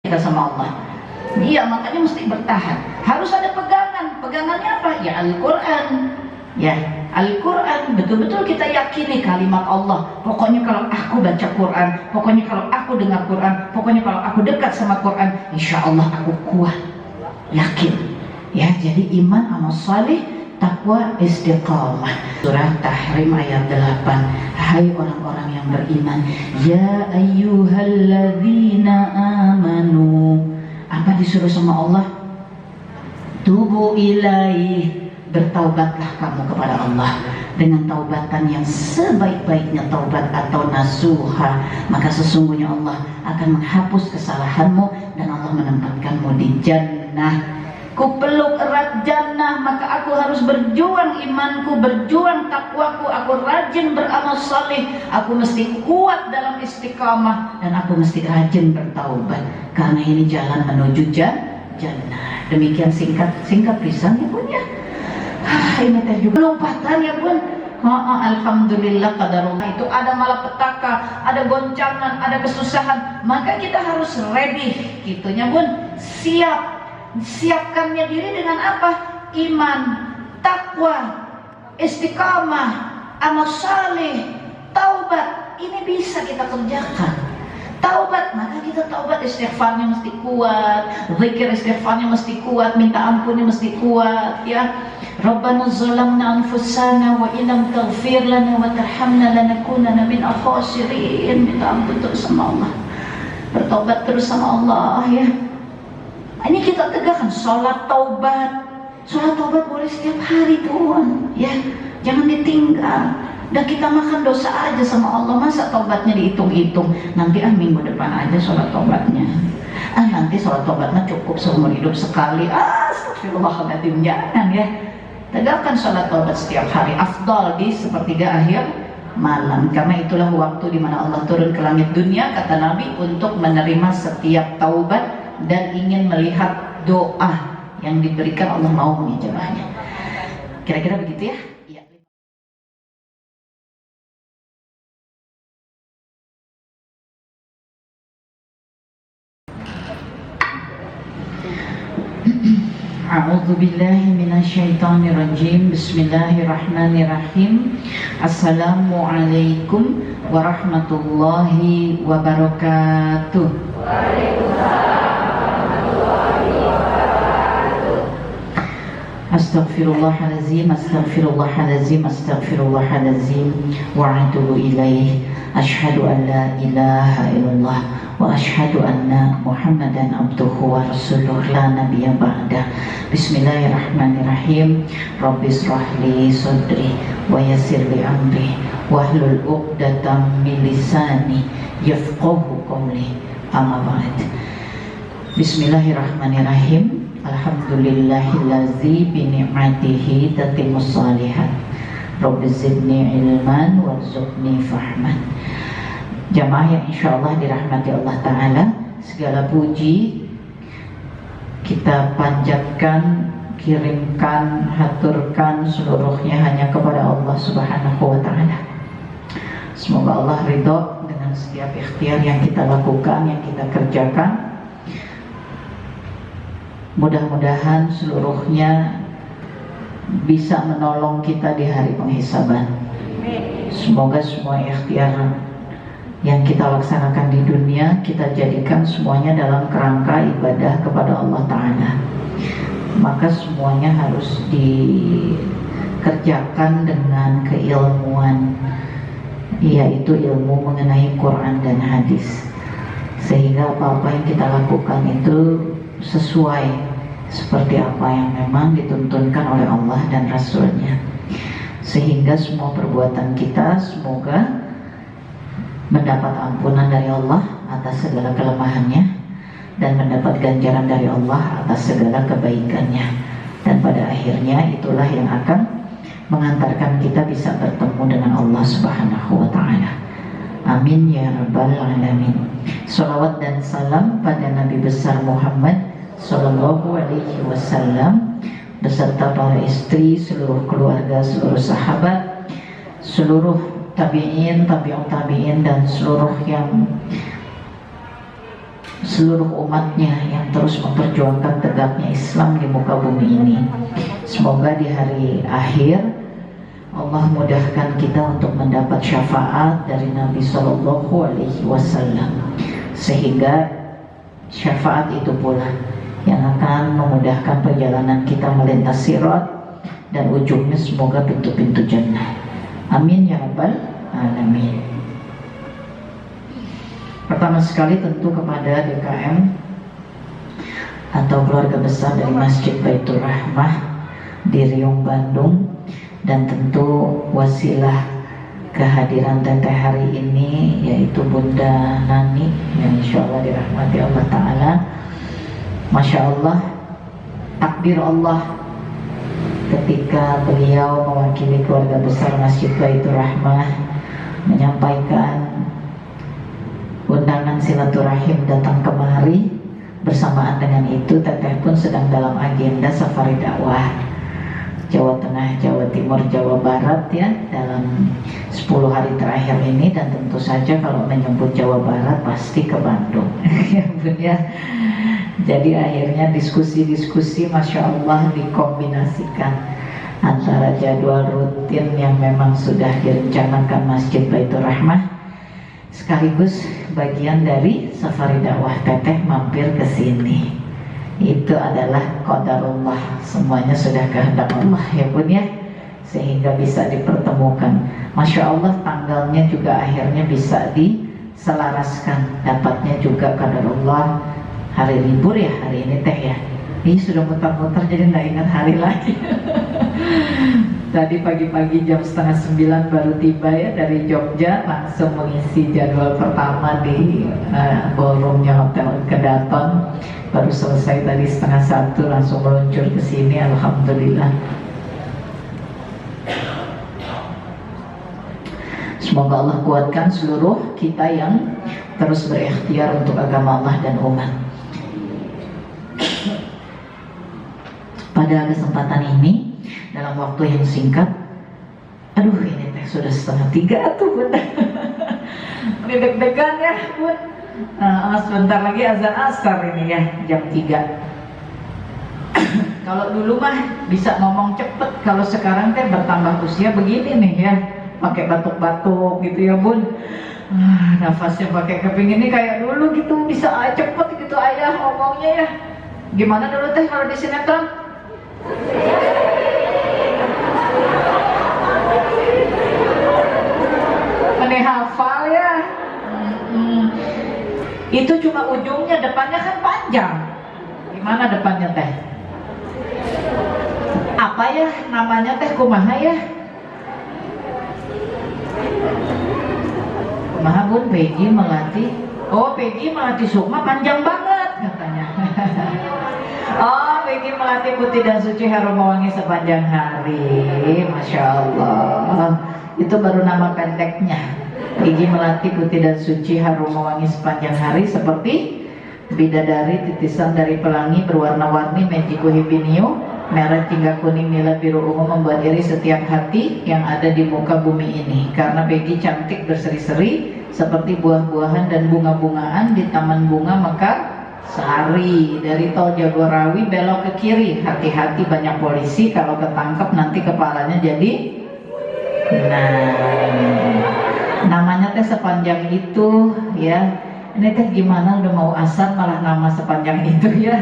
kita sama Allah. Iya, makanya mesti bertahan. Harus ada pegangan. Pegangannya apa? Ya Al-Quran. Ya, Al-Quran. Betul-betul kita yakini kalimat Allah. Pokoknya kalau aku baca Quran, pokoknya kalau aku dengar Quran, pokoknya kalau aku dekat sama Quran, insya Allah aku kuat. Yakin. Ya, jadi iman, amal salih, takwa, istiqamah. Surah Tahrim ayat 8. Hai orang-orang yang beriman, ya ayyuhalladzina amanu. Apa disuruh sama Allah? Tubu ilaih, bertaubatlah kamu kepada Allah dengan taubatan yang sebaik-baiknya taubat atau nasuha. Maka sesungguhnya Allah akan menghapus kesalahanmu dan Allah menempatkanmu di jannah. Ku peluk erat jannah, maka aku harus berjuang imanku, berjuang takwaku, aku rajin beramal saleh, aku mesti kuat dalam istiqamah, dan aku mesti rajin bertaubat, karena ini jalan menuju jannah. Demikian singkat pisang ya Bun ya. Ini teh juga lompatan ya Bun. Alhamdulillah qadarullah. Itu ada malapetaka, ada goncangan, ada kesusahan, maka kita harus ready gitunya Bun, siap. Siapkannya diri dengan apa? Iman, takwa, istiqamah, amal saleh, taubat. Ini bisa kita kerjakan. Taubat, maka kita taubat, istighfarnya mesti kuat, zikir istighfarnya mesti kuat, minta ampunnya mesti kuat ya. Rabbana zalamna anfusana wa illam taghfir lana wa tarhamna lanakunanna minal khasirin. Minta ampun terus sama Allah, bertobat terus sama Allah ya. Ini kita tegakkan sholat taubat. Sholat taubat boleh setiap hari Tuhan ya, jangan ditinggal. Dan kita makan dosa aja sama Allah, masa taubatnya dihitung-hitung? Nanti minggu depan aja sholat taubatnya. Nanti sholat taubatnya cukup seumur hidup sekali. Astagfirullahaladzim, jangan ya. Tegakkan sholat taubat setiap hari, afdal di sepertiga akhir malam, karena itulah waktu di mana Allah turun ke langit dunia, kata Nabi, untuk menerima setiap taubat dan ingin melihat doa yang diberikan, Allah mau mengijabahnya. Kira-kira begitu ya. A'udzu billahi minasyaitonir rajim. Bismillahirrahmanirrahim. Assalamualaikum warahmatullahi wabarakatuh. Astaghfirullahalazim, astaghfirullahalazim, astaghfirullahalazim, wa atubu ilaih. Asyhadu an la ilaha illallah wa asyhadu anna Muhammadan abduhu wa rasuluh la nabiyya ba'da. Bismillahirrahmanirrahim. Rabbi israh li sadri wa yassir li amri wahlul 'uqdatam min lisani yafqahu qawli. Amma ba'd. Bismillahirrahmanirrahim. Alhamdulillahillazi bini'matihi tatimmus shalihat. Rabbi zidni ilman warzuqni fahman. Jamaah yang insyaallah dirahmati Allah Ta'ala, segala puji kita panjatkan, kirimkan, haturkan seluruhnya hanya kepada Allah Subhanahu wa Ta'ala. Semoga Allah ridho dengan setiap ikhtiar yang kita lakukan, yang kita kerjakan. Mudah-mudahan seluruhnya bisa menolong kita di hari penghisaban. Semoga semua ikhtiar yang kita laksanakan di dunia kita jadikan semuanya dalam kerangka ibadah kepada Allah Ta'ala. Maka semuanya harus dikerjakan dengan keilmuan, yaitu ilmu mengenai Quran dan hadis, sehingga apa-apa yang kita lakukan itu sesuai seperti apa yang memang dituntunkan oleh Allah dan Rasul-Nya, sehingga semua perbuatan kita semoga mendapat ampunan dari Allah atas segala kelemahannya dan mendapat ganjaran dari Allah atas segala kebaikannya, dan pada akhirnya itulah yang akan mengantarkan kita bisa bertemu dengan Allah Subhanahu wa Ta'ala. Amin ya rabbal alamin. Salawat dan salam pada Nabi besar Muhammad Sallallahu alaihi wasallam beserta para istri, seluruh keluarga, seluruh sahabat, seluruh tabi'in, tabi'ut tabi'in, dan seluruh yang seluruh umatnya yang terus memperjuangkan tegaknya Islam di muka bumi ini. Semoga di hari akhir Allah mudahkan kita untuk mendapat syafaat dari Nabi Shallallahu Alaihi Wasallam, sehingga syafaat itu pula yang akan memudahkan perjalanan kita melintasi sirat dan ujungnya semoga pintu-pintu jannah. Amin ya rabbal alamin. Pertama sekali tentu kepada DKM atau keluarga besar dari Masjid Baitur Rahmah di Riung Bandung, dan tentu wasilah kehadiran Teteh hari ini yaitu Bunda Nani yang insya Allah dirahmati Allah Ta'ala. Masya Allah, takdir Allah ketika beliau mewakili keluarga besar Masjid Baitur Rahmah menyampaikan undangan silaturahim datang kemari. Bersamaan dengan itu Teteh pun sedang dalam agenda safari dakwah Jawa Tengah, Jawa Timur, Jawa Barat ya dalam 10 hari terakhir ini, dan tentu saja kalau menyebut Jawa Barat pasti ke Bandung ya Bun ya. Jadi akhirnya diskusi-diskusi Masya Allah dikombinasikan antara jadwal rutin yang memang sudah direncanakan Masjid Baitur Rahmah sekaligus bagian dari safari dakwah Teteh mampir ke sini. Itu adalah qadarullah, semuanya sudah kehendak Allah ya Bun ya, sehingga bisa dipertemukan. Masya Allah, tanggalnya juga akhirnya bisa diselaraskan, dapatnya juga qadarullah hari libur ya hari ini Teh ya. Ini sudah muter-muter jadi nggak ingat hari lagi. Tadi pagi-pagi jam 8:30 baru tiba ya dari Jogja, langsung mengisi jadwal pertama di ballroomnya Hotel Kedaton. Baru selesai tadi 12:30 langsung meluncur ke sini. Alhamdulillah. Semoga Allah kuatkan seluruh kita yang terus berikhtiar untuk agama Allah dan umat. Pada kesempatan ini dalam waktu yang singkat, aduh ini Teh sudah 2:30 tuh Bun. Ini deg-degan ya Bun. Sebentar lagi azan asar ini ya jam 3. Kalau dulu mah bisa ngomong cepet, kalau sekarang Teh bertambah usia begini nih ya, pakai batuk-batuk gitu ya Bun. Nafasnya pakai keping ini kayak dulu gitu, bisa cepet gitu ayah ngomongnya ya. Gimana dulu Teh kalau di sinetron? Aneh hafal ya. Itu cuma ujungnya, depannya kan panjang. Gimana depannya Teh? Apa ya namanya Teh, kumaha ya? Kumaha Bun? Peggy Melati. Oh, Peggy Melati Sukma panjang banget katanya. Oh, Peggy Melati Putih dan Suci Harum Mewangi Sepanjang Hari. Masya Allah. Itu baru nama pendeknya. Peggy Melati Putih dan Suci Harum Mewangi Sepanjang Hari, seperti bidadari titisan dari pelangi berwarna-warni Mejiku Hibiniu, merah jingga kuning nila biru ungu membuat iri setiap hati yang ada di muka bumi ini. Karena Peggy cantik berseri-seri seperti buah-buahan dan bunga-bungaan di taman bunga Mekar Sari. Dari tol Jagorawi belok ke kiri, hati-hati banyak polisi, kalau ketangkep nanti kepalanya jadi namanya Teh sepanjang itu ya. Ini Teh gimana udah mau asar malah nama sepanjang itu ya.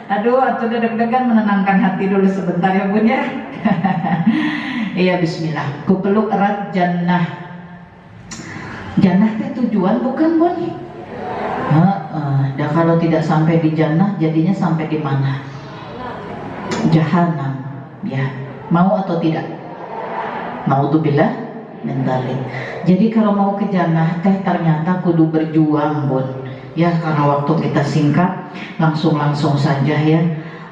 Aduh, atuh deg-degan, menenangkan hati dulu sebentar ya Bun ya. Iya, bismillah. Ku peluk erat jannah. Jannah Teh tujuan bukan Bun? Dan kalau tidak sampai di jannah jadinya sampai di mana? Jahanam ya. Mau atau tidak? Naudzubillah min dzalik. Jadi kalau mau ke jannah Teh ternyata kudu berjuang Bun ya, karena waktu kita singkat, langsung saja ya.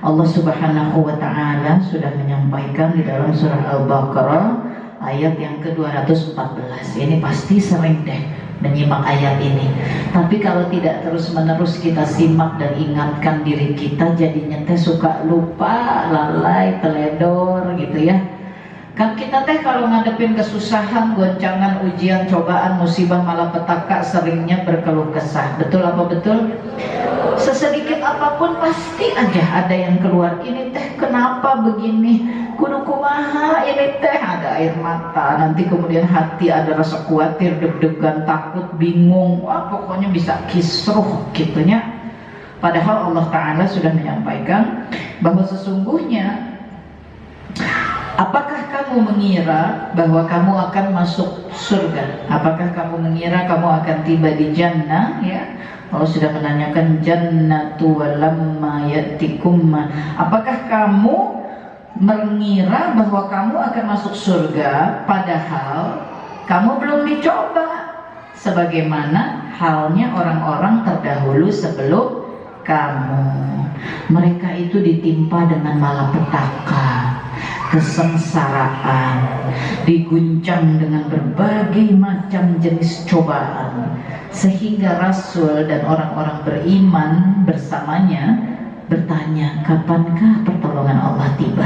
Allah Subhanahu wa Ta'ala sudah menyampaikan di dalam surah Al-Baqarah ayat yang ke-214. Ini pasti sering deh menyimak ayat ini, tapi kalau tidak terus-menerus kita simak dan ingatkan diri kita, jadinya Teh suka lupa, lalai, teledor gitu ya. Kan kita teh kalau ngadepin kesusahan, goncangan, ujian, cobaan, musibah, malapetaka seringnya berkeluh kesah. Betul apa betul? Sesedikit apapun pasti aja ada yang keluar. Ini teh kenapa begini? Kudu kumaha ini teh, ada air mata. Nanti kemudian hati ada rasa khawatir, deg-degan, takut, bingung. Wah, pokoknya bisa kisruh gitunya. Padahal Allah Ta'ala sudah menyampaikan bahwa sesungguhnya, apakah kamu mengira bahwa kamu akan masuk surga? Apakah kamu mengira kamu akan tiba di jannah? Ya, Allah sudah menanyakan jannatu walamma yatikum. Apakah kamu mengira bahwa kamu akan masuk surga padahal kamu belum dicoba? Sebagaimana halnya orang-orang terdahulu sebelum kamu. Mereka itu ditimpa dengan malapetaka, kesengsaraan, diguncang dengan berbagai macam jenis cobaan, sehingga Rasul dan orang-orang beriman bersamanya bertanya, kapankah pertolongan Allah tiba?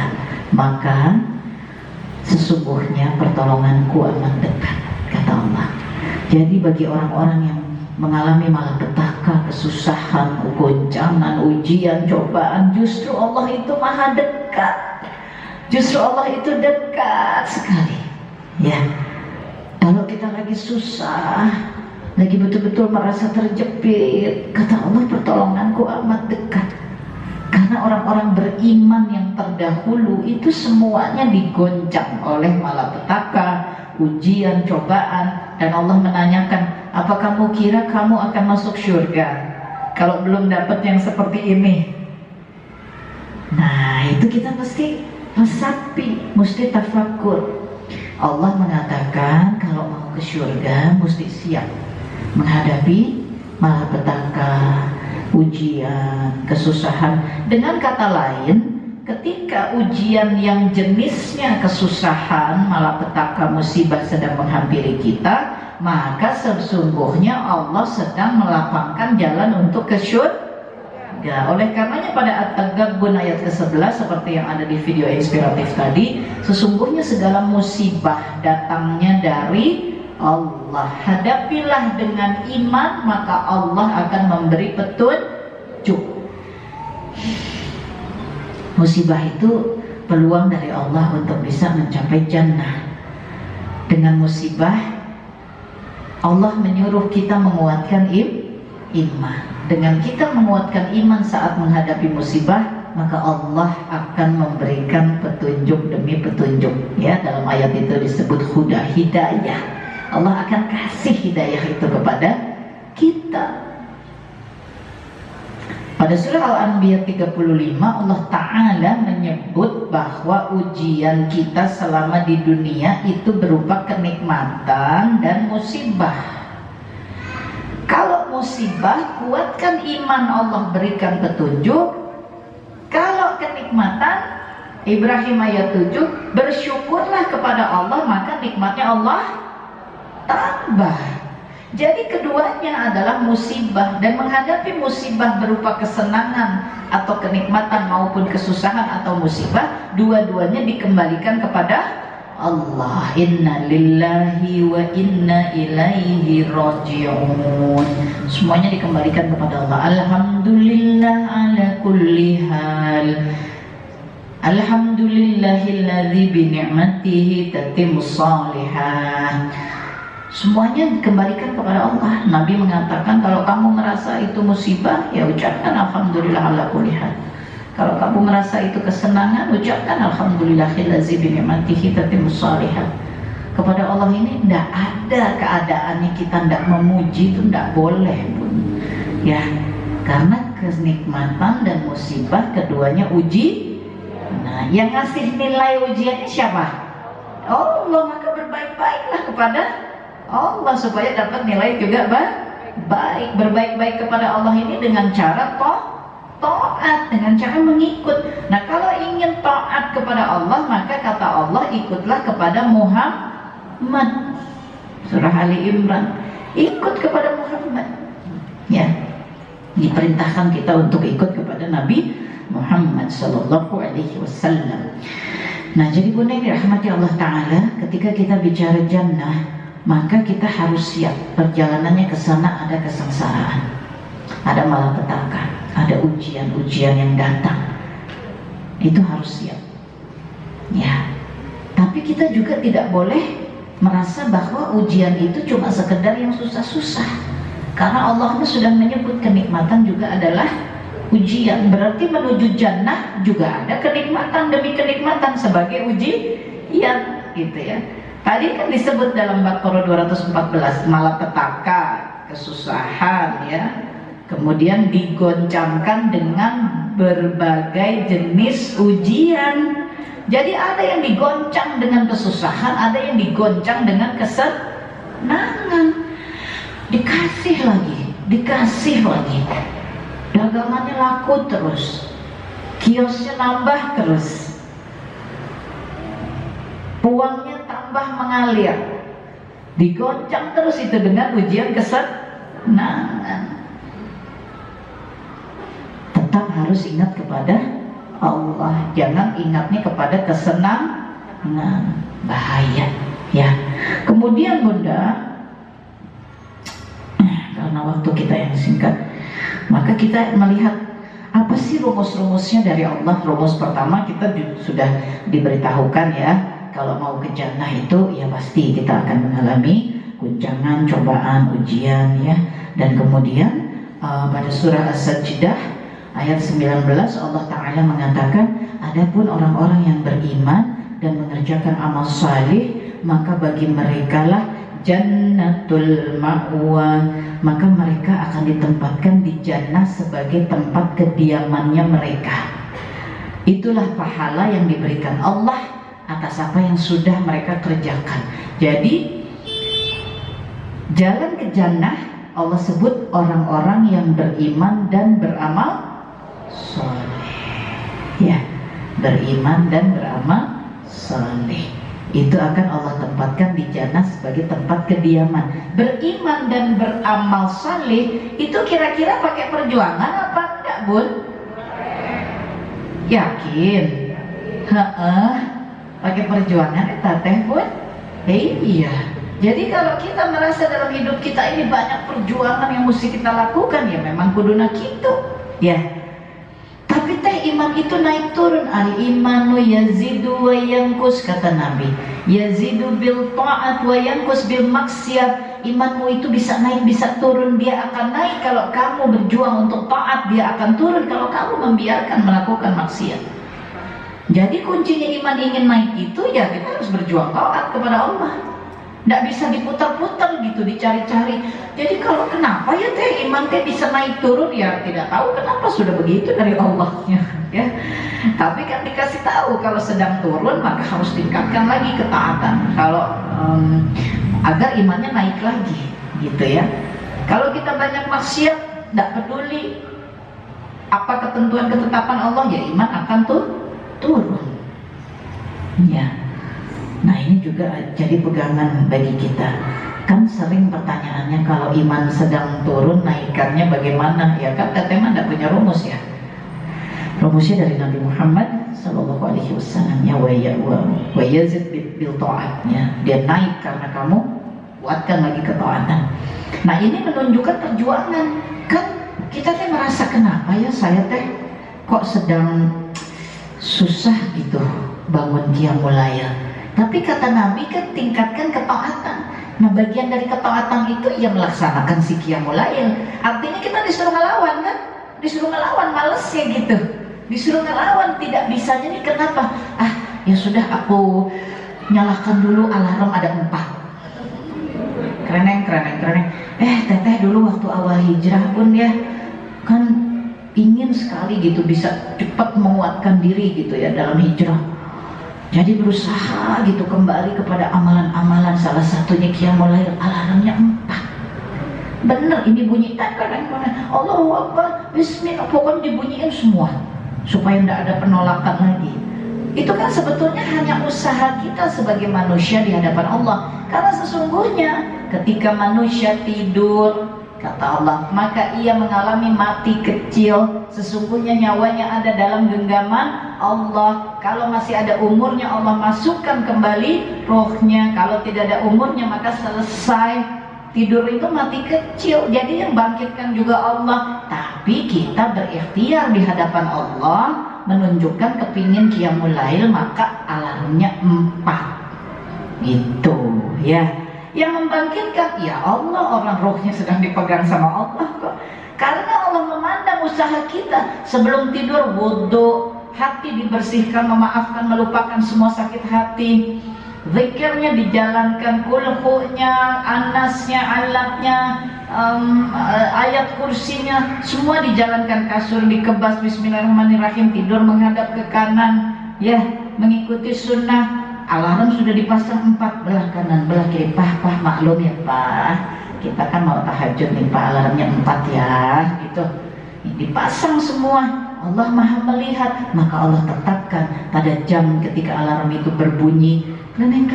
Maka sesungguhnya pertolonganku amat dekat, kata Allah. Jadi bagi orang-orang yang mengalami malapetaka, kesusahan, goncangan, ujian, cobaan, justru Allah itu maha dekat. Justru Allah itu dekat sekali. Ya, kalau kita lagi susah, lagi betul-betul merasa terjepit, kata Allah, pertolonganku amat dekat. Karena orang-orang beriman yang terdahulu itu semuanya digoncang oleh malapetaka, ujian, cobaan, dan Allah menanyakan, apa kamu kira kamu akan masuk surga kalau belum dapat yang seperti ini? Nah, itu kita mesti resapi, mesti tafakur. Allah mengatakan kalau mau ke surga mesti siap menghadapi malapetaka, ujian, kesusahan. Dengan kata lain, ketika ujian yang jenisnya kesusahan, malapetaka, musibah sedang menghampiri kita, maka sesungguhnya Allah sedang melapangkan jalan untuk ke surga. Oleh karenanya pada At-Taghabun ayat ke-11 seperti yang ada di video inspiratif tadi, sesungguhnya segala musibah datangnya dari Allah. Hadapilah dengan iman, maka Allah akan memberi petunjuk. Musibah itu peluang dari Allah untuk bisa mencapai jannah. Dengan musibah Allah menyuruh kita menguatkan iman. Dengan kita menguatkan iman saat menghadapi musibah, maka Allah akan memberikan petunjuk demi petunjuk. Ya, dalam ayat itu disebut huda, hidayah. Allah akan kasih hidayah itu kepada kita. Pada surah Al-Anbiya 35 Allah Ta'ala menyebut bahwa ujian kita selama di dunia itu berupa kenikmatan dan musibah. Kalau musibah, kuatkan iman, Allah berikan petunjuk. Kalau kenikmatan, Ibrahim ayat 7, bersyukurlah kepada Allah, maka nikmatnya Allah tambah. Jadi keduanya adalah musibah, dan menghadapi musibah berupa kesenangan atau kenikmatan maupun kesusahan atau musibah, dua-duanya dikembalikan kepada Allah. Inna lillahi wa inna ilaihi raji'un. Semuanya dikembalikan kepada Allah. Alhamdulillah ala kulli hal. Alhamdulillahilladzi bi ni'matihi tatimmus shalihat. Semuanya dikembalikan kepada Allah. Nabi mengatakan kalau kamu merasa itu musibah, ya ucapkan alhamdulillah ala kulli hal. Kalau kamu merasa itu kesenangan, ucapkan alhamdulillahilladzi bi ni'matihi tatimmus shalihat. Kepada Allah ini tidak ada keadaannya kita tidak memuji, itu tidak boleh pun. Ya, karena kenikmatan dan musibah keduanya uji. Nah, yang ngasih nilai ujiannya siapa? Allah. Maka berbaik-baiklah kepada Allah supaya dapat nilai juga baik. Berbaik-baik kepada Allah ini dengan cara taat, dengan cara mengikut. Nah, kalau ingin taat kepada Allah, maka kata Allah, ikutlah kepada Muhammad. Surah Ali Imran, ikut kepada Muhammad. Ya, diperintahkan kita untuk ikut kepada Nabi Muhammad sallallahu alaihi wasallam. Nah, jadi Bunda yang dirahmati Allah Ta'ala, ketika kita bicara jannah, maka kita harus siap. Perjalanannya ke sana ada kesengsaraan, ada malapetaka, ada ujian-ujian yang datang. Itu harus siap. Ya. Tapi kita juga tidak boleh merasa bahwa ujian itu cuma sekedar yang susah-susah. Karena Allah sudah menyebut kenikmatan juga adalah ujian. Berarti menuju jannah juga ada kenikmatan demi kenikmatan sebagai ujian, gitu ya. Tadi kan disebut dalam Baqarah 214 malapetaka, kesusahan ya. Kemudian digoncangkan dengan berbagai jenis ujian. Jadi ada yang digoncang dengan kesusahan, ada yang digoncang dengan kesenangan. Dikasih lagi. Dagangannya laku terus, kiosnya nambah terus, uangnya tambah mengalir, digoncang terus itu dengan ujian kesenangan. Tetap harus ingat kepada Allah, jangan ingatnya kepada kesenangan, bahaya ya. Kemudian Bunda, karena waktu kita yang singkat, maka kita melihat apa sih rumus-rumusnya dari Allah. Rumus pertama kita sudah diberitahukan ya, kalau mau ke jannah itu ya pasti kita akan mengalami guncangan, cobaan, ujian ya. Dan kemudian pada surah As-Sajdah ayat 19 Allah Ta'ala mengatakan, adapun orang-orang yang beriman dan mengerjakan amal salih, maka bagi mereka lah jannatul ma'wa, maka mereka akan ditempatkan di jannah sebagai tempat kediamannya mereka. Itulah pahala yang diberikan Allah atas apa yang sudah mereka kerjakan. Jadi jalan ke jannah Allah sebut orang-orang yang beriman dan beramal saleh. Ya, beriman dan beramal saleh. Itu akan Allah tempatkan di jannah sebagai tempat kediaman. Beriman dan beramal saleh itu kira-kira pakai perjuangan apa enggak, Bun? Yakin? Pakai perjuangan teh, Bun? Iya. Jadi kalau kita merasa dalam hidup kita ini banyak perjuangan yang mesti kita lakukan, ya memang kuduna gitu, ya. Tapi teh iman itu naik turun. Al imanu yazidu wa yanqus, kata Nabi. Yazidu bil ta'at wa yanqus bil maksiat. Imanmu itu bisa naik bisa turun. Dia akan naik kalau kamu berjuang untuk taat, dia akan turun kalau kamu membiarkan melakukan maksiat. Jadi kuncinya iman ingin naik itu ya kita harus berjuang taat kepada Allah. Nggak bisa diputar-putar gitu, dicari-cari. Jadi kalau kenapa ya teh iman teh bisa naik turun, ya tidak tahu kenapa, sudah begitu dari Allahnya ya. Tapi kan dikasih tahu kalau sedang turun maka harus tingkatkan lagi ketaatan. Kalau agar imannya naik lagi gitu ya. Kalau kita banyak maksiat, nggak peduli apa ketentuan ketetapan Allah, ya iman akan turun ya. Nah ini juga jadi pegangan bagi kita. Kan sering pertanyaannya kalau iman sedang turun naikannya bagaimana? Ya kan katanya tidak punya rumus ya. Rumusnya dari Nabi Muhammad Sallallahu Alaihi Wasallam ya, wa yazid bil ta'atnya. Dia naik karena kamu kuatkan lagi ketaatan. Nah ini menunjukkan perjuangan. Kan kita teh merasa kenapa ya saya teh kok sedang susah gitu bangun qiyamul lail. Tapi kata Nabi kan tingkatkan ketaatan. Nah bagian dari ketaatan itu ya melaksanakan si qiyamul lail. Artinya kita disuruh ngelawan kan? Disuruh ngelawan, males ya gitu. Disuruh ngelawan, tidak bisanya nih kenapa? Ya sudah aku nyalakan dulu alarm ada 4. Kereneng. Teteh dulu waktu awal hijrah Bun ya, kan ingin sekali gitu bisa cepat menguatkan diri gitu ya dalam hijrah. Jadi berusaha gitu kembali kepada amalan-amalan, salah satunya qiyamul lail, alarmnya 4. Bener ini bunyi kadang-kadang Allahu Akbar, Bismillah, pokoknya dibunyiin semua supaya tidak ada penolakan lagi. Itu kan sebetulnya hanya usaha kita sebagai manusia di hadapan Allah. Karena sesungguhnya ketika manusia tidur, kata Allah, maka ia mengalami mati kecil. Sesungguhnya nyawanya ada dalam genggaman Allah. Kalau masih ada umurnya, Allah masukkan kembali rohnya. Kalau tidak ada umurnya, maka selesai. Tidur itu mati kecil, jadi yang bangkitkan juga Allah. Tapi kita berikhtiar di hadapan Allah, menunjukkan kepingin qiyamul lail, maka alarmnya 4 gitu ya. Yang membangkitkan ya Allah, orang rohnya sedang dipegang sama Allah kok. Karena Allah memandang usaha kita. Sebelum tidur wudhu, hati dibersihkan, memaafkan, melupakan semua sakit hati. Zikirnya dijalankan, kulhunya, anasnya, alaknya, ayat kursinya, semua dijalankan. Kasur dikebas, bismillahirrahmanirrahim, tidur menghadap ke kanan, ya, mengikuti sunnah. Alarm sudah dipasang 4, belah kanan, belah kiri. Pah, maklum ya Pak, kita kan mau tahajud nih Pak, alarmnya 4 ya, gitu. Dipasang semua. Allah maha melihat, maka Allah tetapkan pada jam ketika alarm itu berbunyi, kreneng,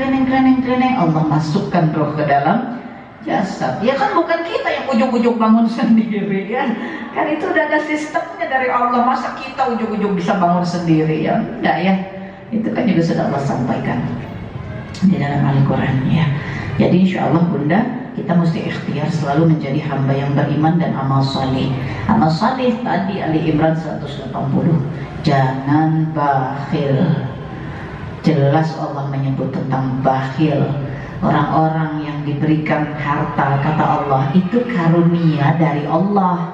Allah masukkan roh ke dalam jasad. Ya kan bukan kita yang ujung-ujung bangun sendiri ya. Kan itu udah ada sistemnya dari Allah. Masa kita ujung-ujung bisa bangun sendiri ya? Enggak ya. Itu kan juga sudah Allah sampaikan di dalam Al-Quran ya. Jadi insya Allah Bunda, kita mesti ikhtiar selalu menjadi hamba yang beriman dan amal salih. Amal salih tadi Ali Imran 180. Jangan bakhil. Jelas Allah menyebut tentang bakhil. Orang-orang yang diberikan harta, kata Allah, itu karunia dari Allah,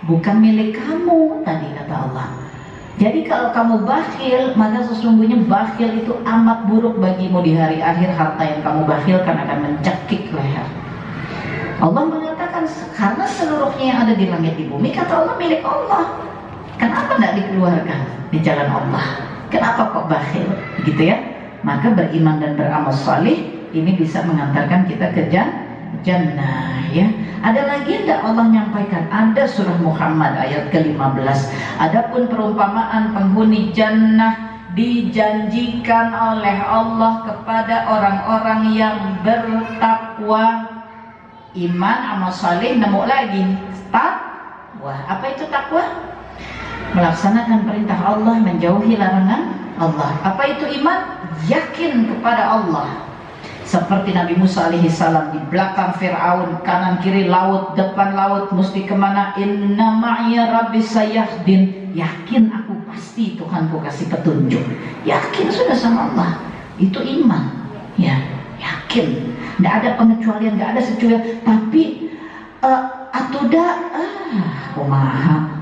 bukan milik kamu tadi, kata Allah. Jadi kalau kamu bakhil, maka sesungguhnya bakhil itu amat buruk bagimu di hari akhir. Harta yang kamu bakhilkan akan mencekik leher. Allah mengatakan, karena seluruhnya yang ada di langit di bumi, kata Allah, milik Allah. Kenapa tidak dikeluarkan di jalan Allah? Kenapa kok bakhil? Gitu ya. Maka beriman dan beramal salih ini bisa mengantarkan kita ke jannah ya. Ada lagi tidak Allah nyampaikan? Ada surah Muhammad ayat ke-15. Adapun perumpamaan penghuni jannah dijanjikan oleh Allah kepada orang-orang yang bertakwa. Iman, amal saleh, nemu lagi takwa. Apa itu takwa? Melaksanakan perintah Allah, menjauhi larangan Allah. Apa itu iman? Yakin kepada Allah. Seperti Nabi Musa alaihi salam, di belakang Fir'aun, kanan kiri laut, depan laut, mesti kemana? Inna ma'iya rabbi sayahdin. Yakin aku pasti Tuhanku kasih petunjuk. Yakin sudah sama Allah. Itu iman. Ya, yakin. Tidak ada pengecualian, tidak ada secuil. Tapi kumaha.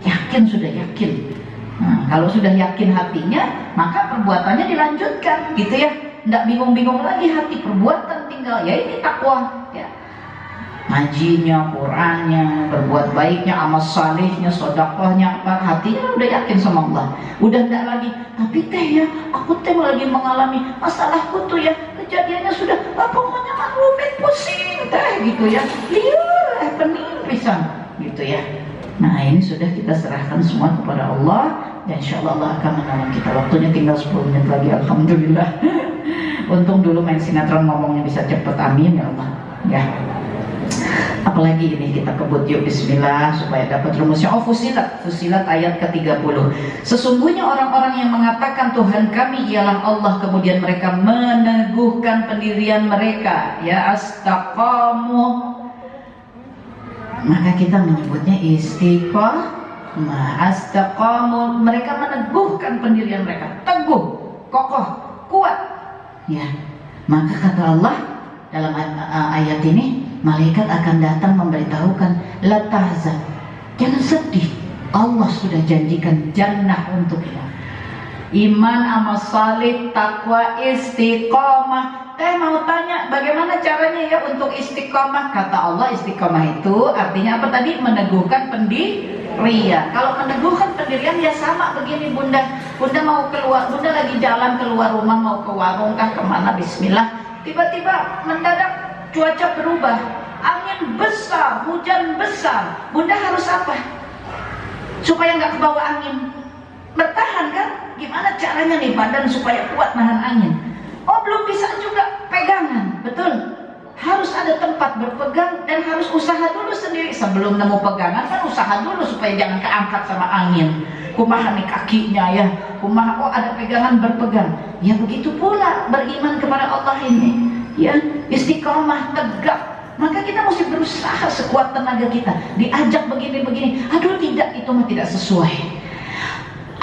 Yakin sudah yakin. Nah, kalau sudah yakin hatinya, maka perbuatannya dilanjutkan, gitu ya. Tidak bingung-bingung lagi hati, perbuatan tinggal. Ya ini takwa ya. Ngajinya, Qur'annya, berbuat baiknya, amal salihnya, sedekahnya, hatinya udah yakin sama Allah. Udah tidak lagi, tapi teh ya, aku teh lagi mengalami masalahku tuh ya, kejadiannya sudah, pokoknya maklumin pusing teh gitu ya. Liur, pening pisan gitu ya. Nah ini sudah kita serahkan semua kepada Allah, dan insya Allah Allah akan menolong kita. Waktunya tinggal 10 menit lagi, alhamdulillah. Untung dulu main sinetron ngomongnya bisa cepet, amin ya Allah ya. Apalagi ini kita kebut yuk, bismillah, supaya dapat rumusnya. Fusilat ayat ke-30. Sesungguhnya orang-orang yang mengatakan Tuhan kami ialah Allah, kemudian mereka meneguhkan pendirian mereka, ya, astaqamu, maka kita menyebutnya istiqamah. Astaqamu, mereka meneguhkan pendirian mereka, teguh, kokoh, kuat ya. Maka kata Allah dalam ayat ini, malaikat akan datang memberitahukan, la tahzan, jangan sedih, Allah sudah janjikan jannah untukmu. Iman, amal salih, takwa, istiqamah. Mau tanya bagaimana caranya ya untuk istiqamah? Kata Allah, istiqamah itu artinya apa tadi? Meneguhkan pendirian. Kalau meneguhkan pendirian ya sama begini Bunda. Bunda mau keluar, Bunda lagi jalan keluar rumah mau ke warung kah kemana, bismillah. Tiba-tiba mendadak cuaca berubah, angin besar, hujan besar. Bunda harus apa? Supaya nggak kebawa angin, bertahan kan? Gimana caranya nih badan supaya kuat nahan angin? Oh belum bisa juga, pegangan, betul? harus ada tempat berpegang dan harus usaha dulu sendiri. Sebelum nemu pegangan kan usaha dulu supaya jangan keangkat sama angin. Kumaha nih kakinya ya, kumaha oh ada pegangan berpegang. Ya begitu pula beriman kepada Allah ini, ya istiqomah tegak. Maka kita mesti berusaha sekuat tenaga kita. Diajak begini-begini, aduh tidak, itu mah tidak sesuai.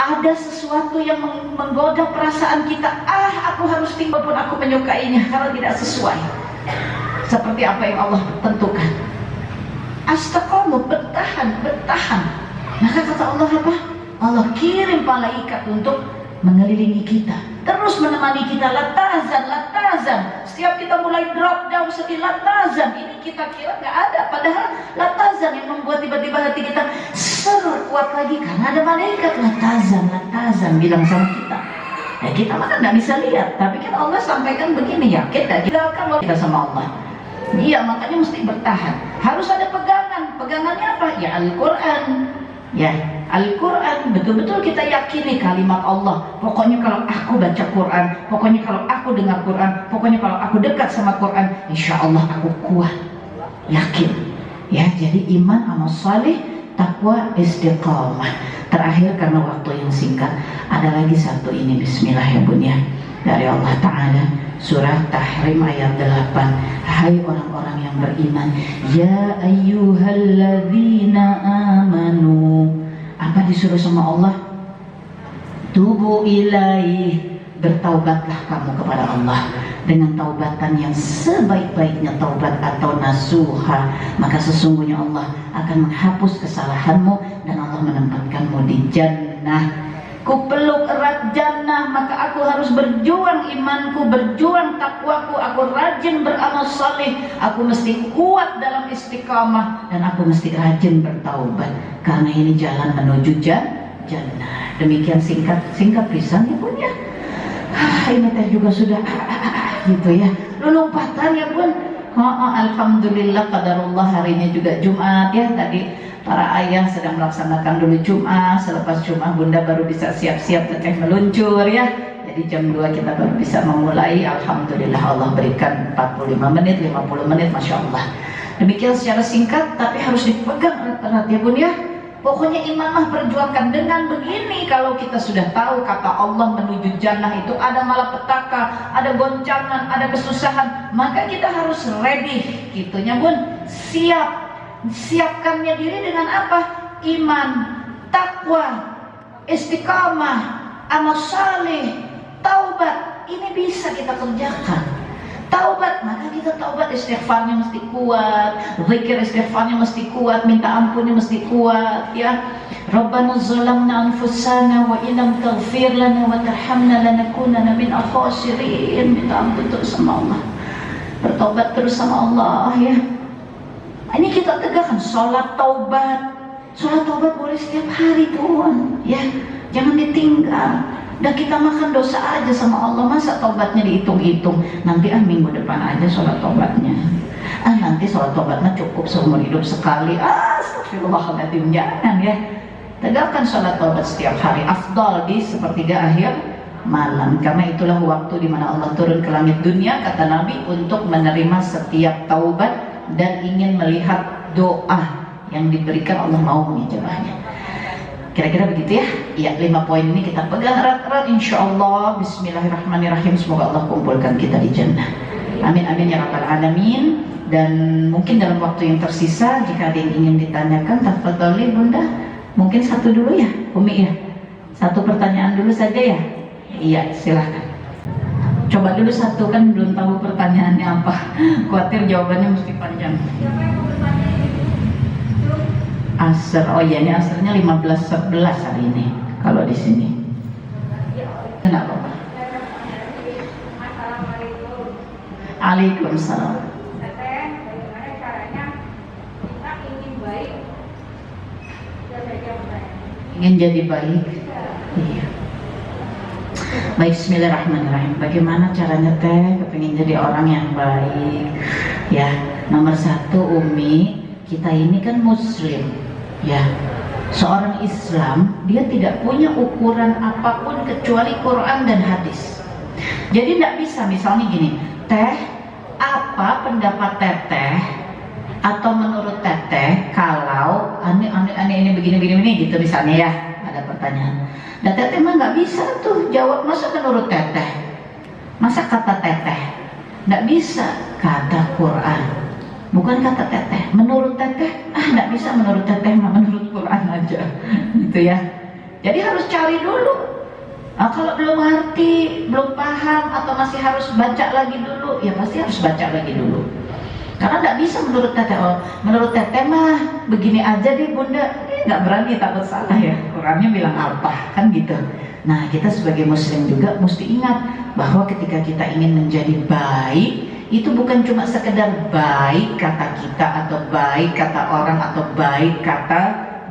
Ada sesuatu yang menggoda perasaan kita, aku harus tinggal pun aku menyukainya. Kalau tidak sesuai seperti apa yang Allah tentukan, astaqamu, bertahan. Maka kata Allah apa? Allah kirim malaikat untuk mengelilingi kita, terus menemani kita. Latazan. Setiap kita mulai drop down sedih, latazan. Ini kita kira nggak ada, padahal latazan yang membuat tiba-tiba hati kita kuat lagi karena ada malaikat. Latazan bilang sama kita. Ya kita mah kan nggak bisa lihat, tapi kan Allah sampaikan begini, ya kita akan kita sama Allah. Iya, makanya mesti bertahan. Harus ada pegangan. Pegangannya apa? Ya Al-Quran. Ya Al-Quran, betul-betul kita yakini kalimat Allah. Pokoknya kalau aku baca Quran, pokoknya kalau aku dengar Quran, pokoknya kalau aku dekat sama Quran, insya Allah aku kuat. Yakin. Ya, jadi iman, amal saleh, takwa, istiqamah. Terakhir karena waktu yang singkat, ada lagi satu ini, bismillah ya bun ya, dari Allah Ta'ala, surah Tahrim ayat 8. Hai orang-orang yang beriman, ya ayyuhalladzina amanu. Apa disuruh sama Allah? Tubu ilaih, bertaubatlah kamu kepada Allah dengan taubatan yang sebaik-baiknya taubat atau nasuha. Maka sesungguhnya Allah akan menghapus kesalahanmu dan Allah menempatkanmu di jannah. Ku peluk erat jannah, maka aku harus berjuang imanku, berjuang takwaku, aku rajin beramal saleh, aku mesti kuat dalam istiqamah, dan aku mesti rajin bertaubat, karena ini jalan menuju jannah. Demikian singkat pisan ya bun ya. Ini teh juga sudah gitu ya, lompatan ya bun. Alhamdulillah qadarullah, hari ini juga Jumat ya. Tadi para ayah sedang melaksanakan dulu Jum'ah. Selepas Jum'ah bunda baru bisa siap-siap teteh meluncur ya. Jadi jam 2 kita baru bisa memulai. Alhamdulillah Allah berikan 45 menit, 50 menit, Masya Allah. Demikian secara singkat, tapi harus dipegang erat-erat ya bun ya. Pokoknya iman mah perjuangkan. Dengan begini, kalau kita sudah tahu kata Allah menuju jannah itu ada malapetaka, ada goncangan, ada kesusahan, maka kita harus ready gitunya bun. Siapkannya diri dengan apa? Iman, takwa, istiqamah, amal saleh, taubat. Ini bisa kita kerjakan. Taubat, maka kita taubat, istighfarnya mesti kuat, zikir istighfarnya mesti kuat, minta ampunnya mesti kuat ya. Rabbana zalamna anfusana wa illam taghfir lana wa tarhamna lanakunanna min al-khasirin. Minta ampun terus sama Allah, bertobat terus sama Allah ya. Ini kita tegakkan sholat taubat. Sholat taubat boleh setiap hari pun ya, jangan ditinggal. Dan kita makan dosa aja sama Allah, masa taubatnya dihitung-hitung? Nanti minggu depan aja sholat taubatnya. Nanti sholat taubatnya cukup seumur hidup sekali. Astagfirullahaladzim, jangan ya. Tegakkan sholat taubat setiap hari, afdal di sepertiga akhir malam, karena itulah waktu di mana Allah turun ke langit dunia, kata Nabi, untuk menerima setiap taubat dan ingin melihat doa yang diberikan, Allah mau mengijabahnya. Kira-kira begitu ya. Ya, 5 poin ini kita pegang erat-erat insyaallah. Bismillahirrahmanirrahim. Semoga Allah kumpulkan kita di jannah. Amin amin ya rabbal alamin. Dan mungkin dalam waktu yang tersisa, jika ada yang ingin ditanyakan, tafadhali bunda. Mungkin satu dulu ya, Umi ya. Satu pertanyaan dulu saja ya. Iya, silahkan. Coba dulu satu, kan belum tahu pertanyaannya apa. Khawatir jawabannya mesti panjang. Asar, oh iya ini asarnya 15:11 hari ini kalau di sini. Kenapa Pak? Waalaikumsalam. Bagaimana caranya kita ingin baik, Ingin jadi baik? Iya. Baik, bismillahirrahmanirrahim. Bagaimana caranya teh kepingin jadi orang yang baik? Ya, nomor 1 Umi, kita ini kan muslim. Ya, seorang Islam dia tidak punya ukuran apapun kecuali Quran dan hadis. Jadi tidak bisa misalnya gini, teh apa pendapat teteh atau menurut teteh kalau ini begini gitu misalnya ya, ada pertanyaan. Dan teteh mah nggak bisa tuh jawab, masa menurut teteh, masa kata teteh, nggak bisa, kata Quran, bukan kata teteh. Menurut teteh, nggak bisa menurut teteh mah, menurut Quran aja, gitu ya. Jadi harus cari dulu. Kalau belum ngerti, belum paham, atau masih harus baca lagi dulu, ya pasti harus baca lagi dulu. Karena nggak bisa menurut teteh. Oh, menurut teteh mah begini aja deh bunda, nggak berani, takut salah ya. Qurannya bilang apa, kan gitu. Nah, kita sebagai muslim juga mesti ingat bahwa ketika kita ingin menjadi baik, itu bukan cuma sekedar baik kata kita, atau baik kata orang, atau baik kata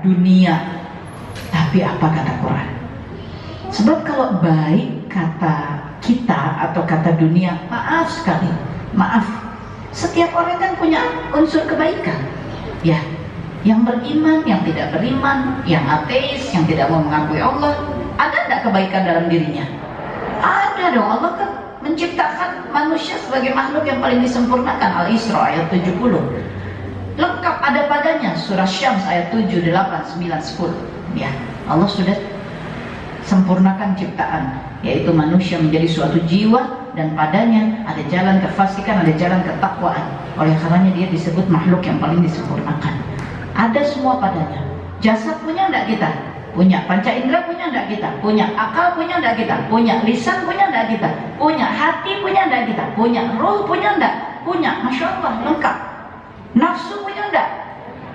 dunia, tapi apa kata Quran. Sebab kalau baik kata kita atau kata dunia, maaf sekali, maaf, setiap orang kan punya unsur kebaikan, ya. Yang beriman, yang tidak beriman, yang ateis, yang tidak mau mengakui Allah, ada tidak kebaikan dalam dirinya? Ada dong. Allah kan menciptakan manusia sebagai makhluk yang paling disempurnakan. Al-Isra ayat 70 lengkap ada padanya. Surah Syams ayat 7, 8, 9, 10, ya. Allah sudah sempurnakan ciptaan, yaitu manusia menjadi suatu jiwa, dan padanya ada jalan kefasikan, ada jalan ketakwaan. Oleh karenanya dia disebut makhluk yang paling disempurnakan. Ada semua padanya. Jasad punya enggak kita? Punya. Panca indera punya enggak kita? Punya. Akal punya enggak kita? Punya. Lisan punya enggak kita? Punya. Hati punya enggak kita? Punya. Roh punya enggak? Punya. Masya Allah, lengkap. Nafsu punya enggak?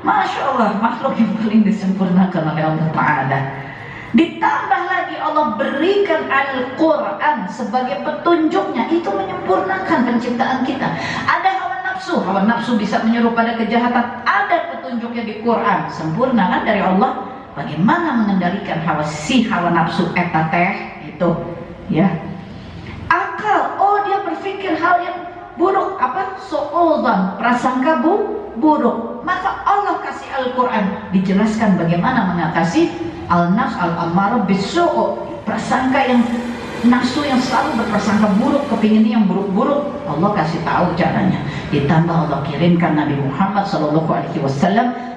Masya Allah, makhluk yang paling disempurnakan oleh Allah Ta'ala. Ditambah lagi Allah berikan Al-Quran sebagai petunjuknya, itu menyempurnakan penciptaan kita. Ada hawa nafsu bisa menyuruh pada kejahatan, ada petunjuknya di Quran, sempurna kan dari Allah. Bagaimana mengendalikan hawa nafsu eta teh itu, ya. Akal, oh dia berpikir hal yang buruk, apa? Su'udzan, prasangka buruk. Maka Allah kasih Al-Quran, dijelaskan bagaimana mengatasi al-nafs al-ammarah bis-su', prasangka yang nafsu yang selalu berprasangka buruk, kepinginnya yang buruk-buruk. Allah kasih tahu caranya. Ditambah Allah kirimkan Nabi Muhammad SAW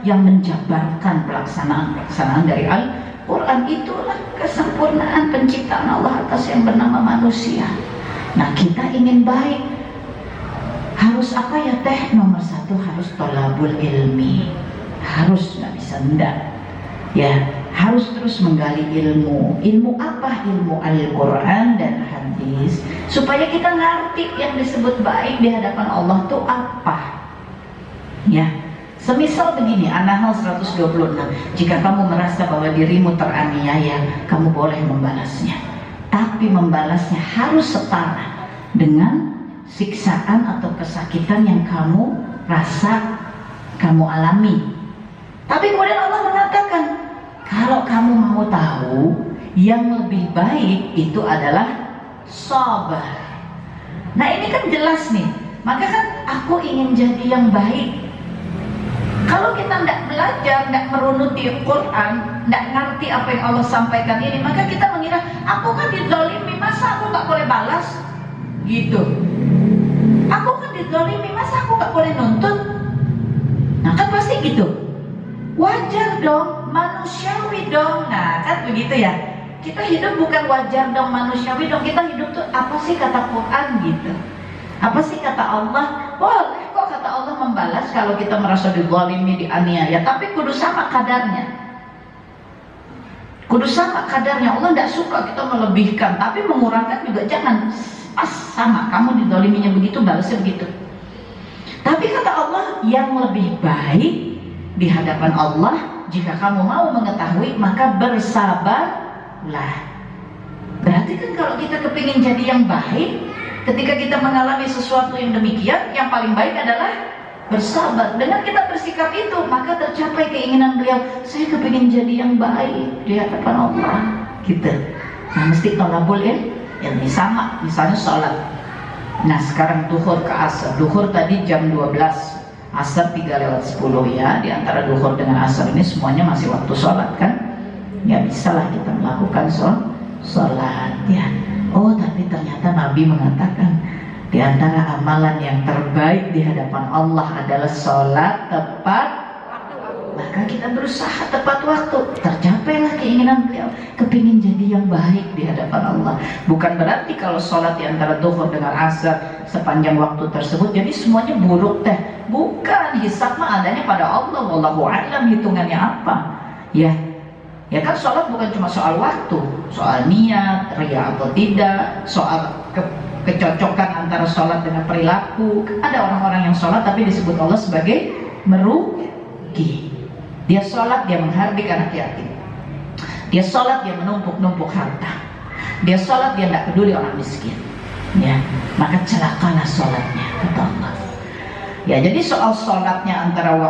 yang menjabarkan pelaksanaan dari Al-Quran. Itulah kesempurnaan penciptaan Allah atas yang bernama manusia. Nah, kita ingin baik, harus apa ya teh? Nomor satu harus tolabul ilmi, harus, nggak bisa enggak, ya, harus terus menggali ilmu. Ilmu apa? Ilmu Al-Quran dan hadis, supaya kita ngerti yang disebut baik di hadapan Allah itu apa, ya. Semisal begini, An-Nahl 126, jika kamu merasa bahwa dirimu teraniaya, kamu boleh membalasnya, tapi membalasnya harus setara dengan siksaan atau kesakitan yang kamu rasa, kamu alami. Tapi kemudian Allah mengatakan, kalau kamu mau tahu, yang lebih baik itu adalah sabar. Nah, ini kan jelas nih. Maka kan aku ingin jadi yang baik. Kalau kita tidak belajar, tidak merunuti Quran, tidak ngerti apa yang Allah sampaikan ini, maka kita mengira, aku kan dizalimi, masa aku tak boleh balas? Gitu. Aku kan dizalimi, masa aku tak boleh nuntut? Nah, kan pasti gitu. Wajar dong, manusiawi dong. Nah, kan begitu ya. Kita hidup bukan wajar dong, manusiawi dong. Kita hidup tuh apa sih kata Quran gitu. Apa sih kata Allah? Boleh kok kata Allah membalas kalau kita merasa dizalimi, dianiaya, tapi kudu sama kadarnya. Kudu sama kadarnya. Allah tidak suka kita melebihkan, tapi mengurangkan juga jangan. Pas sama, kamu dizaliminya begitu, balasnya begitu. Tapi kata Allah, yang lebih baik di hadapan Allah, jika kamu mau mengetahui, maka bersabarlah. Berarti kan kalau kita kepingin jadi yang baik, ketika kita mengalami sesuatu yang demikian, yang paling baik adalah bersabar. Dengan kita bersikap itu, maka tercapai keinginan beliau, saya kepingin jadi yang baik di hadapan Allah, gitu. Nah, mesti tolabul ilmi sama. Misalnya sholat, nah sekarang duhur ke asar. Duhur tadi jam 12, asar 3:10 ya. Di antara duhur dengan asar ini semuanya masih waktu sholat kan. Ya bisalah kita melakukan sholat ya. Oh, tapi ternyata Nabi mengatakan Di antara amalan yang terbaik di hadapan Allah adalah sholat tepat. Maka kita berusaha tepat waktu, tercapailah keinginan beliau, kepingin jadi yang baik di hadapan Allah. Bukan berarti kalau sholat di antara zuhur dengan asar sepanjang waktu tersebut jadi semuanya buruk teh. Bukan, hisab mah adanya pada Allah. Wallahu a'lam hitungannya apa. Ya kan sholat bukan cuma soal waktu, soal niat, ria atau tidak, soal kecocokan antara sholat dengan perilaku. Ada orang-orang yang sholat tapi disebut Allah sebagai merugi. Dia sholat, dia menghardik anak yatim. Dia sholat, dia menumpuk-numpuk harta. Dia sholat, dia tidak peduli orang miskin. Ya, maka celakalah sholatnya, kata Allah. Ya, jadi soal sholatnya antara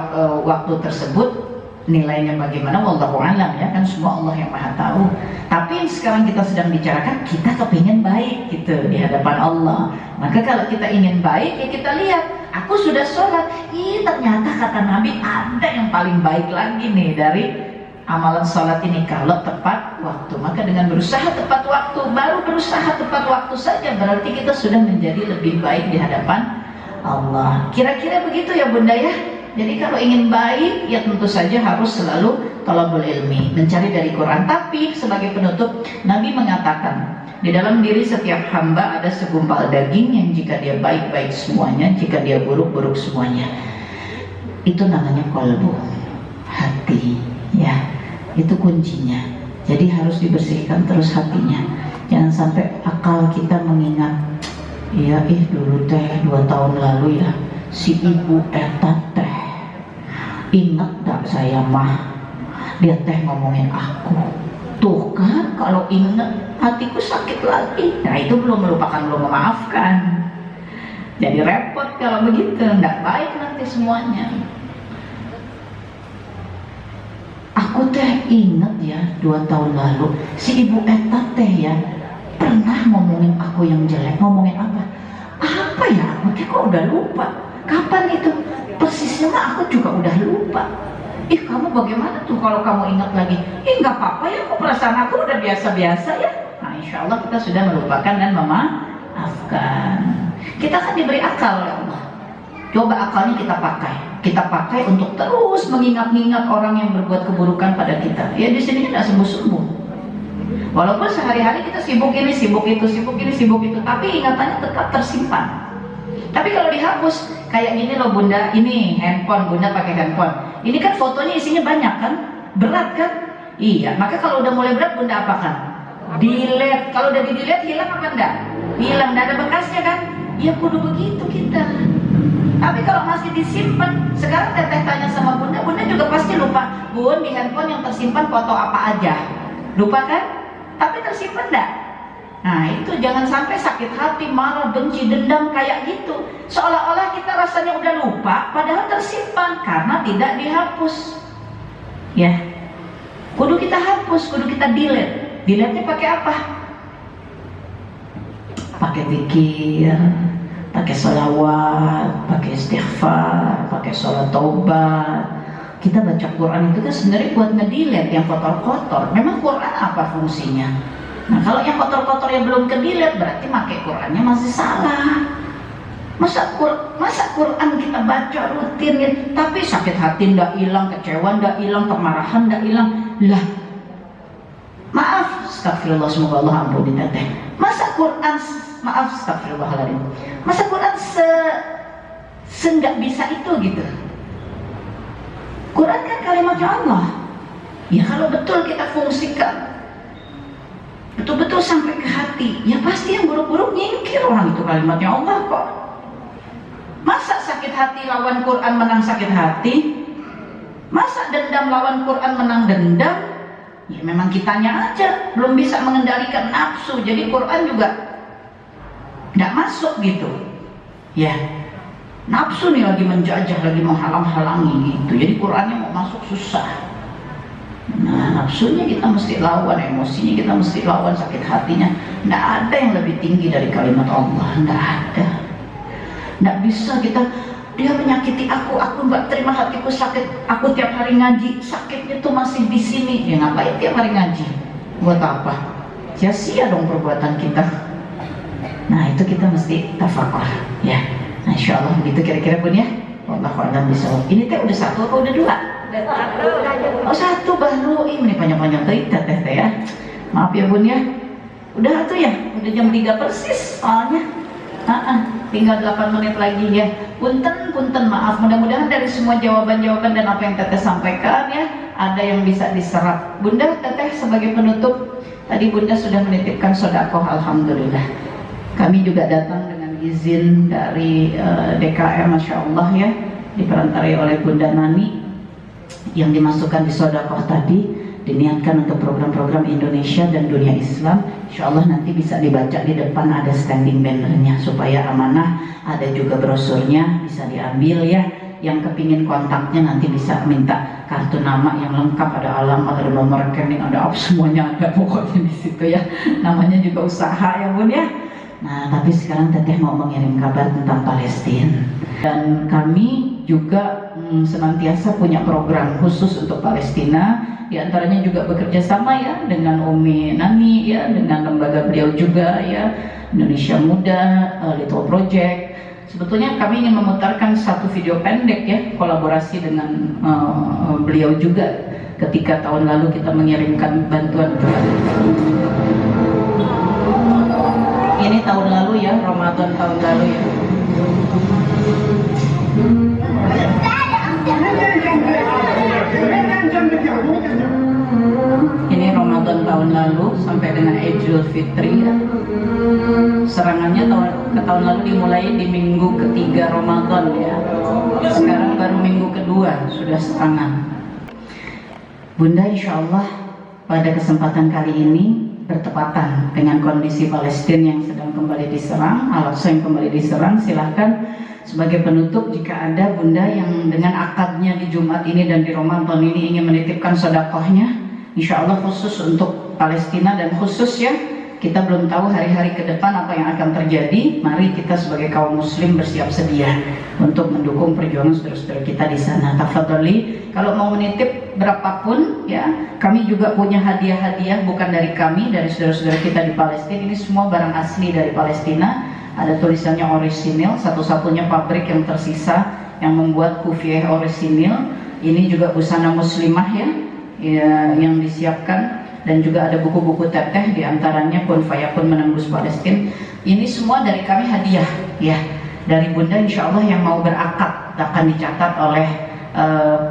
waktu tersebut nilainya bagaimana, wallahu alam, ya kan semua Allah yang maha tahu. Tapi sekarang kita sedang bicarakan kita kepingin baik gitu di hadapan Allah. Maka kalau kita ingin baik, ya kita lihat. Aku sudah sholat, ternyata kata Nabi ada yang paling baik lagi nih dari amalan sholat ini kalau tepat waktu. Maka dengan berusaha tepat waktu, baru berusaha tepat waktu saja berarti kita sudah menjadi lebih baik di hadapan Allah. Kira-kira begitu ya Bunda ya. Jadi kalau ingin baik ya tentu saja harus selalu thalabul ilmi, mencari dari Quran. Tapi sebagai penutup Nabi mengatakan di dalam diri setiap hamba ada segumpal daging yang jika dia baik-baik semuanya, jika dia buruk-buruk semuanya. Itu namanya qalbu, hati, ya. Itu kuncinya. Jadi harus dibersihkan terus hatinya. Jangan sampai akal kita mengingat, ya dulu teh 2 tahun lalu ya si ibu eta teh, ingat tak saya mah dia teh ngomongin aku. Tuh kan, kalau ingat hatiku sakit lagi. Nah itu belum melupakan, belum memaafkan. Jadi repot kalau begitu, tidak baik nanti semuanya. Aku teh ingat ya 2 tahun lalu si ibu eta teh ya pernah ngomongin aku yang jelek. Ngomongin apa? Apa ya? Aku kok udah lupa. Kapan itu? Persisnya mah aku juga udah lupa. Kamu bagaimana tuh kalau kamu ingat lagi? Nggak apa-apa ya, kok perasaan aku udah biasa-biasa ya. Nah insya Allah kita sudah melupakan dan memaafkan. Kita kan diberi akal ya Allah. Coba akalnya kita pakai. Kita pakai untuk terus mengingat-ingat orang yang berbuat keburukan pada kita. Ya di sini tidak sembuh-sembuh. Walaupun sehari-hari kita sibuk ini, sibuk itu, sibuk ini, sibuk itu, tapi ingatannya tetap tersimpan. Tapi kalau dihapus, kayak gini loh Bunda, ini handphone, Bunda pakai handphone. Ini kan fotonya isinya banyak kan? Berat kan? Iya, maka kalau udah mulai berat Bunda apakan? Delete. Kalau udah di-delete hilang apa enggak? Hilang, enggak ada bekasnya kan? Ya kudu begitu kita. Tapi kalau masih disimpan, sekarang Teteh tanya sama Bunda, Bunda juga pasti lupa. Bun, di handphone yang tersimpan foto apa aja? Lupa kan? Tapi tersimpan enggak? Nah itu jangan sampai sakit hati, marah, benci, dendam kayak gitu. Seolah-olah kita rasanya udah lupa, padahal tersimpan karena tidak dihapus. Ya, kudu kita hapus, kudu kita delete. Delete-nya pakai apa? Pakai zikir, pakai sholawat, pakai istighfar, pakai sholat taubat. Kita baca Quran itu kan sebenarnya buat ngedelete yang kotor-kotor. Memang Quran apa fungsinya? Nah kalau yang kotor-kotor yang belum ke-delete berarti pakai Qurannya masih salah. Masa Quran kita baca rutin ya, tapi sakit hati ndak hilang, kecewa ndak hilang, kemarahan ndak hilang. Lah, maaf, astagfirullah, semoga Allah ampuni Teteh. Masa Quran, maaf, astagfirullahaladzim. Masa Quran nggak bisa itu gitu. Quran kan kalimatnya Allah. Ya kalau betul kita fungsikan betul-betul sampai ke hati, ya pasti yang buruk-buruk nyingkir. Orang itu kalimatnya Allah kok. Masa sakit hati lawan Quran menang sakit hati? Masa dendam lawan Quran menang dendam? Ya memang kitanya aja belum bisa mengendalikan nafsu. Jadi Quran juga nggak masuk gitu. Ya, nafsu nih lagi menjajah, lagi menghalang-halangi gitu. Jadi Qurannya mau masuk susah. Nah nafsunya kita mesti lawan, emosinya kita mesti lawan, sakit hatinya. Nggak ada yang lebih tinggi dari kalimat Allah, nggak ada. Nggak bisa kita, dia menyakiti aku nggak terima, hatiku sakit, aku tiap hari ngaji, sakitnya tuh masih di sini. Ya ngapain tiap hari ngaji? Buat apa? Sia-sia dong perbuatan kita. Nah itu kita mesti tafakur ya. Nah insya Allah begitu kira-kira Bun ya. Wallahu a'lam bishawab. Ini teh udah satu apa udah dua? Oh satu baru. Ini panjang-panjang cerita teh ya. Maaf ya Bun ya. Udah tuh ya, udah jam 3 persis soalnya. Tinggal 8 menit lagi ya. Punten maaf. Mudah-mudahan dari semua jawaban-jawaban dan apa yang Teteh sampaikan ya, ada yang bisa diserap. Bunda, Teteh sebagai penutup, tadi Bunda sudah menitipkan sedekah, alhamdulillah. Kami juga datang dengan izin dari DKM, Masya Allah ya, diperantarai oleh Bunda Nani, yang dimasukkan di sedekah tadi diniatkan untuk program-program Indonesia dan dunia Islam. Insya Allah nanti bisa dibaca di depan, ada standing bannernya supaya amanah, ada juga brosurnya bisa diambil ya. Yang kepingin kontaknya nanti bisa minta kartu nama yang lengkap, ada alamat, ada nomor rekening, ada apa, semuanya ada pokoknya di situ ya. Namanya juga usaha ya Bun ya. Nah tapi sekarang Teteh mau mengirim kabar tentang Palestina, dan kami juga senantiasa punya program khusus untuk Palestina. Di antaranya juga bekerja sama ya dengan Umi Nani ya, dengan lembaga beliau juga ya, Indonesia Muda, Little Project. Sebetulnya kami ingin memutarkan satu video pendek ya, kolaborasi dengan beliau juga ketika tahun lalu kita mengirimkan bantuan. Ini tahun lalu ya, Ramadan tahun lalu ya. Ini Ramadan tahun lalu sampai dengan Idul Fitri ya. Serangannya ke tahun lalu dimulai di minggu ketiga Ramadan ya. Sekarang baru minggu kedua sudah serangan. Bunda insya Allah pada kesempatan kali ini bertepatan dengan kondisi Palestina yang sedang kembali diserang, Al-Aqsa yang kembali diserang. Silahkan sebagai penutup, jika ada Bunda yang dengan akadnya di Jumat ini dan di Ramadan ini ingin menitipkan sedekahnya, insya Allah khusus untuk Palestina, dan khusus ya, kita belum tahu hari-hari ke depan apa yang akan terjadi. Mari kita sebagai kaum muslim bersiap sedia untuk mendukung perjuangan saudara-saudara kita di sana. Tafadhali, kalau mau menitip berapapun ya, kami juga punya hadiah-hadiah bukan dari kami, dari saudara-saudara kita di Palestina. Ini semua barang asli dari Palestina. Ada tulisannya orisinil, satu-satunya pabrik yang tersisa yang membuat kufiah orisinil. Ini juga busana muslimah ya, yang disiapkan, dan juga ada buku-buku Teteh, diantaranya Kun Fayakun Menembus Palestina. Ini semua dari kami hadiah ya, dari Bunda. Insya Allah yang mau berakad akan dicatat oleh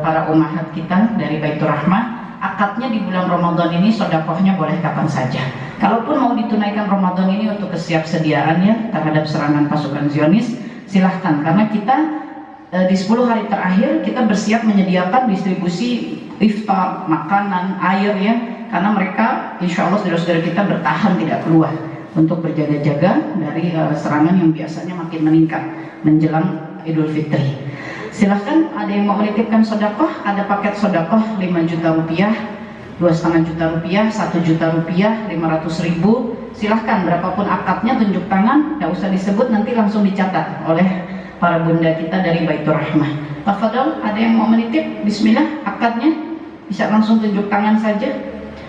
para umahat kita dari Baitur Rahmah. Akadnya di bulan Ramadan ini, sedekahnya boleh kapan saja. Kalaupun mau ditunaikan Ramadan ini untuk kesiapsediaannya terhadap serangan pasukan Zionis, silahkan, karena kita di 10 hari terakhir kita bersiap menyediakan distribusi iftar, makanan, air ya, karena mereka insya Allah saudara-saudara kita bertahan tidak keluar untuk berjaga-jaga dari serangan yang biasanya makin meningkat menjelang Idul Fitri. Silahkan, ada yang mau menitipkan sedekah, ada paket sedekah 5 juta rupiah, 2,5 juta rupiah, 1 juta rupiah, 500.000. Silahkan, berapapun akadnya tunjuk tangan, tidak usah disebut, nanti langsung dicatat oleh para bunda kita dari Baitur Rahmah. Tafadhol, ada yang mau menitip? Bismillah, akadnya bisa langsung tunjuk tangan saja.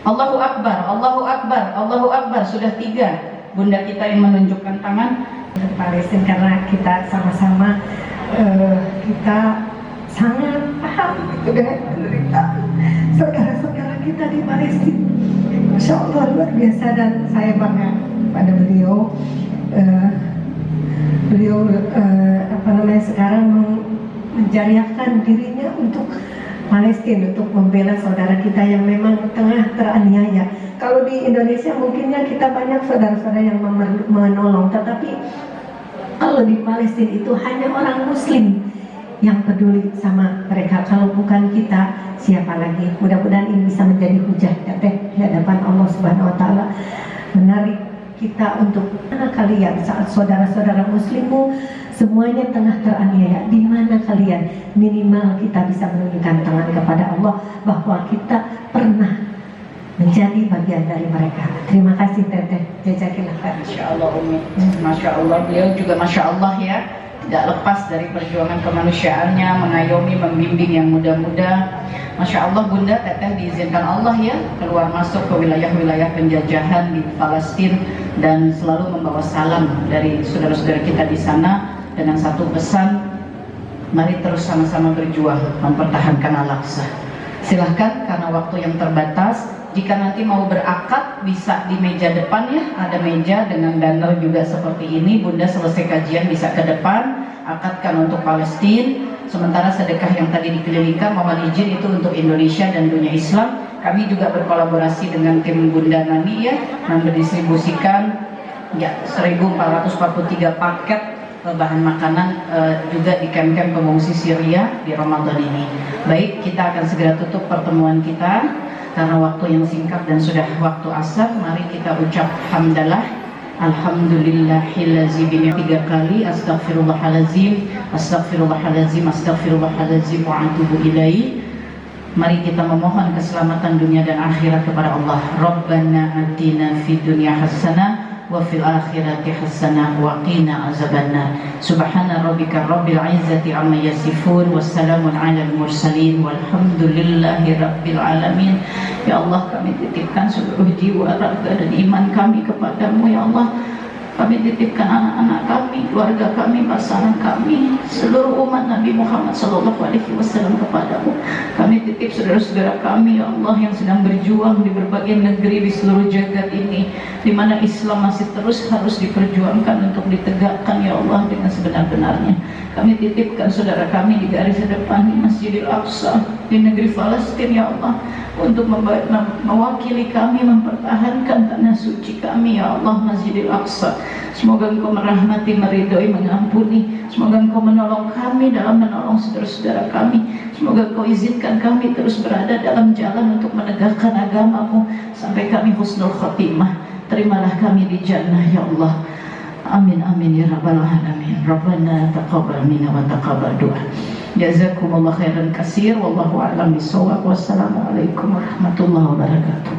Allahu Akbar, Allahu Akbar, Allahu Akbar. Sudah 3 bunda kita yang menunjukkan tangan. Palestina, karena kita sama-sama kita sangat paham dengan penderitaan saudara-saudara kita di Palestina. Masya Allah luar biasa, dan saya bangga pada beliau. Sekarang menjariahkan dirinya untuk Palestina, untuk membela saudara kita yang memang tengah teraniaya. Kalau di Indonesia mungkinnya kita banyak saudara-saudara yang menolong, tetapi kalau di Palestina itu hanya orang Muslim yang peduli sama mereka. Kalau bukan kita, siapa lagi? Mudah-mudahan ini bisa menjadi hujah di hadapan Allah Subhanahu Wa Taala, menarik kita untuk mana kalian saat saudara-saudara Muslimmu semuanya tengah teraniaya. Di mana kalian? Minimal kita bisa menunjukkan tangan kepada Allah bahwa kita pernah menjadi bagian dari mereka. Terima kasih Teteh. Jazakillah khair. Masya Allah Umi, Masya Allah, beliau juga Masya Allah ya, tidak lepas dari perjuangan kemanusiaannya, mengayomi, membimbing yang muda-muda. Masya Allah Bunda, Teteh diizinkan Allah ya keluar masuk ke wilayah-wilayah penjajahan di Palestina, dan selalu membawa salam dari saudara-saudara kita di sana dengan satu pesan, mari terus sama-sama berjuang mempertahankan Al-Aqsa. Silahkan, karena waktu yang terbatas, jika nanti mau berakad bisa di meja depan ya, ada meja dengan banner juga seperti ini. Bunda selesai kajian bisa ke depan, akadkan untuk Palestina. Sementara sedekah yang tadi dikelilingkan, mohon izin itu untuk Indonesia dan dunia Islam. Kami juga berkolaborasi dengan tim Bunda Nani ya, mendistribusikan ya 1443 paket bahan makanan juga di kamp-kamp pengungsi Syria di Ramadan ini. Baik, kita akan segera tutup pertemuan kita karena waktu yang singkat dan sudah waktu asar. Mari kita ucap hamdalah. Alhamdulillahilladzi bi 3 kali astaghfirullahalazim, astaghfirullahalazim, astaghfirullahalazim wa atubu ilaih. Mari kita memohon keselamatan dunia dan akhirat kepada Allah. Rabbana atina fid dunya hasanah wa fil akhirati hasanah wa qina azabannar. Subhana rabbika rabbil izzati amma yasifun, wassalamun alal mursalin, walhamdulillahi rabbil alamin. Ya Allah, kami titipkan seluruh jiwa, raga dan iman kami kepadamu ya Allah. Kami titipkan anak-anak kami, keluarga kami, pasangan kami, seluruh umat Nabi Muhammad SAW kepadamu. Kami titip saudara-saudara kami ya Allah yang sedang berjuang di berbagai negeri di seluruh jagat ini, di mana Islam masih terus harus diperjuangkan untuk ditegakkan ya Allah dengan sebenar-benarnya. Kami titipkan saudara kami di garis depan di Masjidil Aqsa di negeri Palestina ya Allah, untuk mewakili kami mempertahankan tanah suci kami ya Allah, Masjidil Aqsa. Semoga Engkau merahmati, meridhoi, mengampuni. Semoga Engkau menolong kami dalam menolong saudara-saudara kami. Semoga Engkau izinkan kami terus berada dalam jalan untuk menegakkan agama-Mu sampai kami husnul khotimah. Terimalah kami di jannah ya Allah. Amin amin ya rabbal alamin. Rabbana taqabbal minna wa taqabbal du'a. Jazakumullah khairan katsir, wallahu a'lam bishawab. Wassalamualaikum warahmatullahi wabarakatuh.